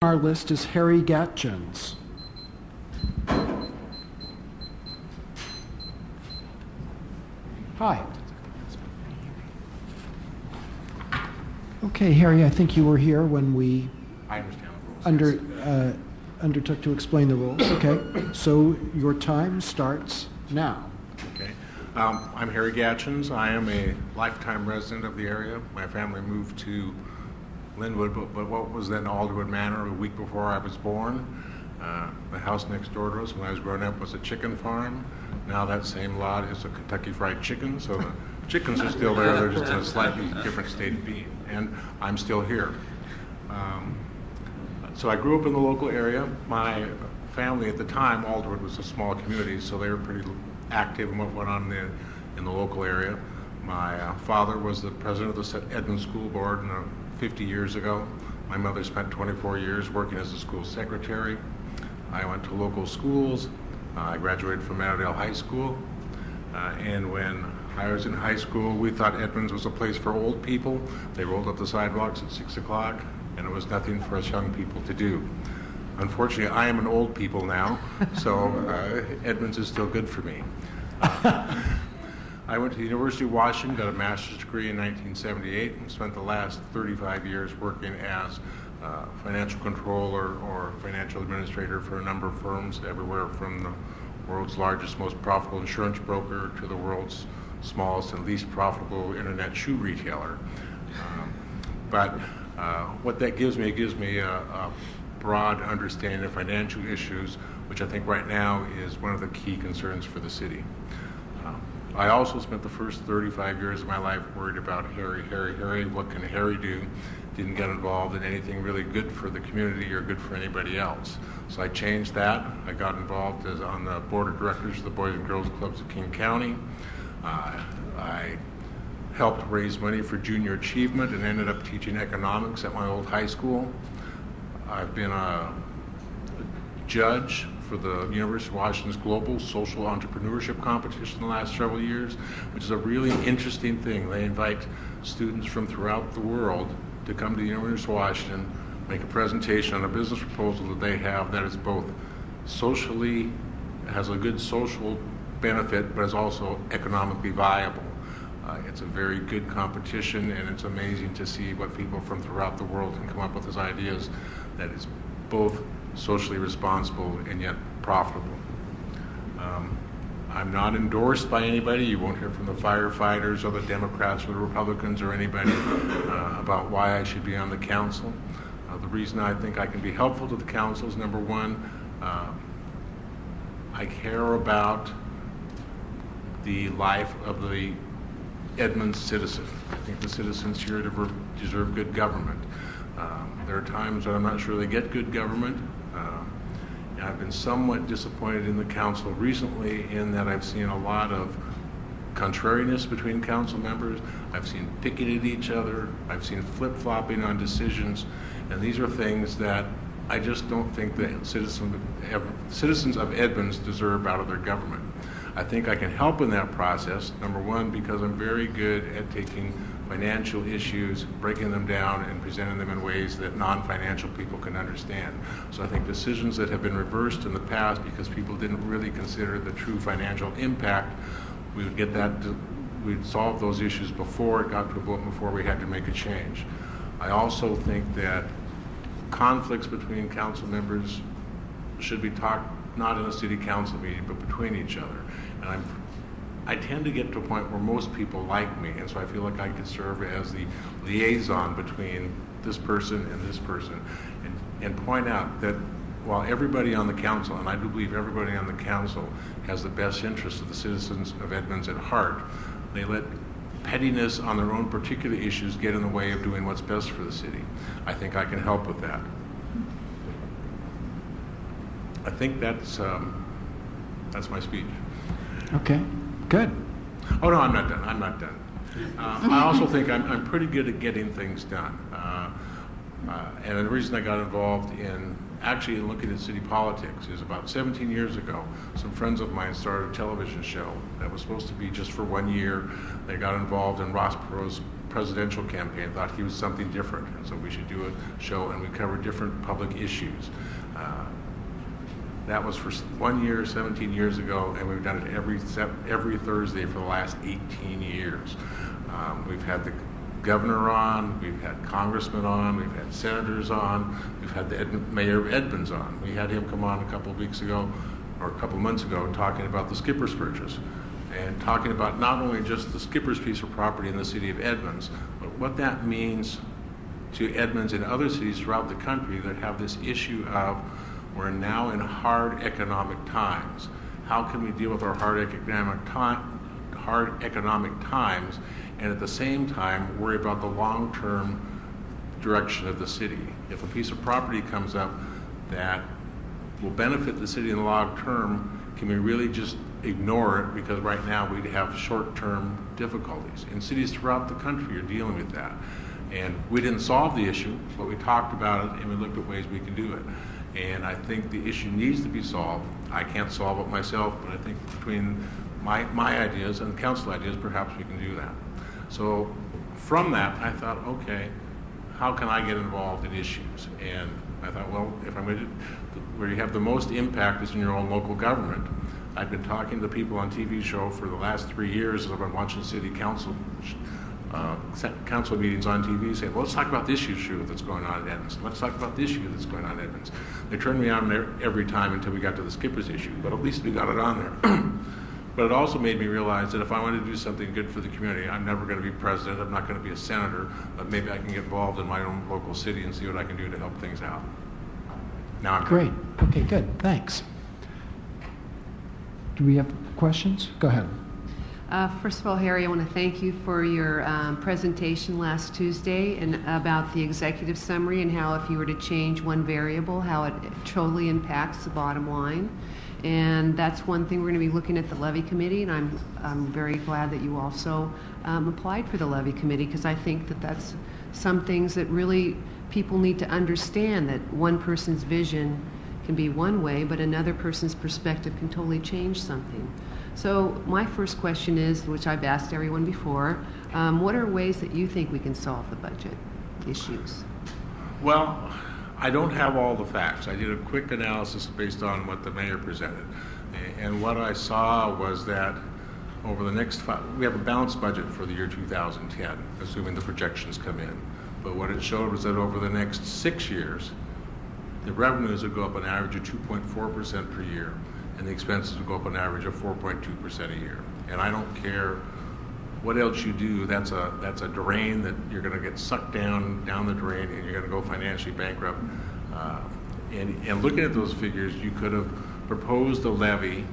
On our list is Harry Gatjens. Hi. Okay, Harry, I think you were here when we I understand the rules. Undertook to explain the rules. Okay, so your time starts now. Okay. I'm Harry Gatjens. I am a lifetime resident of the area. My family moved to Linwood, but what was then Alderwood Manor a week before I was born. The house next door to us when I was growing up was a chicken farm. Now that same lot is a Kentucky Fried Chicken, so the chickens are still there, they're just in a slightly different state of being, and I'm still here. So I grew up in the local area. My family at the time, Alderwood was a small community, so they were pretty active in what went on in the local area. My father was the president of the Edmonds School Board 50 years ago. My mother spent 24 years working as a school secretary. I went to local schools. I graduated from Matterdale High School. And when I was in high school, we thought Edmonds was a place for old people. They rolled up the sidewalks at 6 o'clock, and it was nothing for us young people to do. Unfortunately, I am an old people now, so Edmonds is still good for me. I went to the University of Washington, got a master's degree in 1978, and spent the last 35 years working as financial controller or financial administrator for a number of firms, everywhere from the world's largest, most profitable insurance broker to the world's smallest and least profitable internet shoe retailer. But what that gives me, it gives me a broad understanding of financial issues, which I think right now is one of the key concerns for the city. I also spent the first 35 years of my life worried about Harry, what can Harry do? Didn't get involved in anything really good for the community or good for anybody else. So I changed that. I got involved on the board of directors of the Boys and Girls Clubs of King County. I helped raise money for junior achievement and ended up teaching economics at my old high school. I've been a judge for the University of Washington's Global Social Entrepreneurship Competition the last several years, which is a really interesting thing. They invite students from throughout the world to come to the University of Washington, make a presentation on a business proposal that they have that is both socially, has a good social benefit, but is also economically viable. It's a very good competition, and it's amazing to see what people from throughout the world can come up with as ideas that is both socially responsible and yet profitable. I'm not endorsed by anybody. You won't hear from the firefighters or the Democrats or the Republicans or anybody about why I should be on the council. The reason I think I can be helpful to the council is, number one, I care about the life of the Edmonds citizen. I think the citizens here deserve good government. There are times when I'm not sure they get good government. I've been somewhat disappointed in the council recently in that I've seen a lot of contrariness between council members. I've seen picking at each other. I've seen flip-flopping on decisions. And these are things that I just don't think that citizens of Edmonds deserve out of their government. I think I can help in that process, number one, because I'm very good at taking financial issues, breaking them down, and presenting them in ways that non-financial people can understand. So I think decisions that have been reversed in the past because people didn't really consider the true financial impact, we'd solve those issues before it got to a vote, before we had to make a change. I also think that conflicts between council members should be talked not in a city council meeting, but between each other. And I tend to get to a point where most people like me, and so I feel like I could serve as the liaison between this person and this person, and point out that while everybody on the council, and I do believe everybody on the council, has the best interests of the citizens of Edmonds at heart, they let pettiness on their own particular issues get in the way of doing what's best for the city. I think I can help with that. I think that's my speech. Okay, good. Oh no, I'm not done. I'm not done. I also think I'm pretty good at getting things done. And the reason I got involved in actually looking at city politics is about 17 years ago, some friends of mine started a television show that was supposed to be just for 1 year. They got involved in Ross Perot's presidential campaign, thought he was something different, and so we should do a show, and we cover different public issues. That was for 1 year, 17 years ago, and we've done it every Thursday for the last 18 years. We've had the governor on, we've had congressmen on, we've had senators on, we've had the mayor of Edmonds on. We had him come on a couple of weeks ago, or a couple of months ago, talking about the skipper's purchase, and talking about not only just the skipper's piece of property in the city of Edmonds, but what that means to Edmonds and other cities throughout the country that have this issue of we're now in hard economic times. How can we deal with our hard economic times and at the same time worry about the long-term direction of the city? If a piece of property comes up that will benefit the city in the long term, can we really just ignore it because right now we'd have short-term difficulties? And cities throughout the country are dealing with that. And we didn't solve the issue, but we talked about it and we looked at ways we can do it. And I think the issue needs to be solved. I can't solve it myself, but I think between my ideas and council ideas, perhaps we can do that. So from that, I thought, okay, how can I get involved in issues? And I thought, well, if I'm going to, where you have the most impact is in your own local government. I've been talking to people on TV show for the last 3 years as I've been watching city council meetings on TV saying, well, let's talk about this issue that's going on in Edmonds. Let's talk about this issue that's going on in Edmonds. They turned me on there every time until we got to the skipper's issue, but at least we got it on there. But it also made me realize that if I want to do something good for the community, I'm never going to be president, I'm not going to be a senator, but maybe I can get involved in my own local city and see what I can do to help things out. Now I'm Great. Okay, good. Thanks. Do we have questions? Go ahead. First of all, Harry, I want to thank you for your presentation last Tuesday and about the executive summary and how if you were to change one variable, how it totally impacts the bottom line. And that's one thing we're going to be looking at the levy committee, and I'm very glad that you also applied for the levy committee, because I think that that's some things that really people need to understand, that one person's vision can be one way, but another person's perspective can totally change something. So my first question is, which I've asked everyone before, what are ways that you think we can solve the budget issues? Well, I don't have all the facts. I did a quick analysis based on what the mayor presented. And what I saw was that over the next we have a balanced budget for the year 2010, assuming the projections come in. But what it showed was that over the next 6 years, the revenues would go up an average of 2.4% per year, and the expenses would go up an average of 4.2% a year. And I don't care what else you do, that's a drain that you're going to get sucked down the drain, and you're going to go financially bankrupt. And looking at those figures, you could have proposed a levy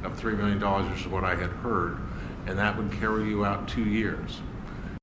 of $3 million, which is what I had heard, and that would carry you out 2 years.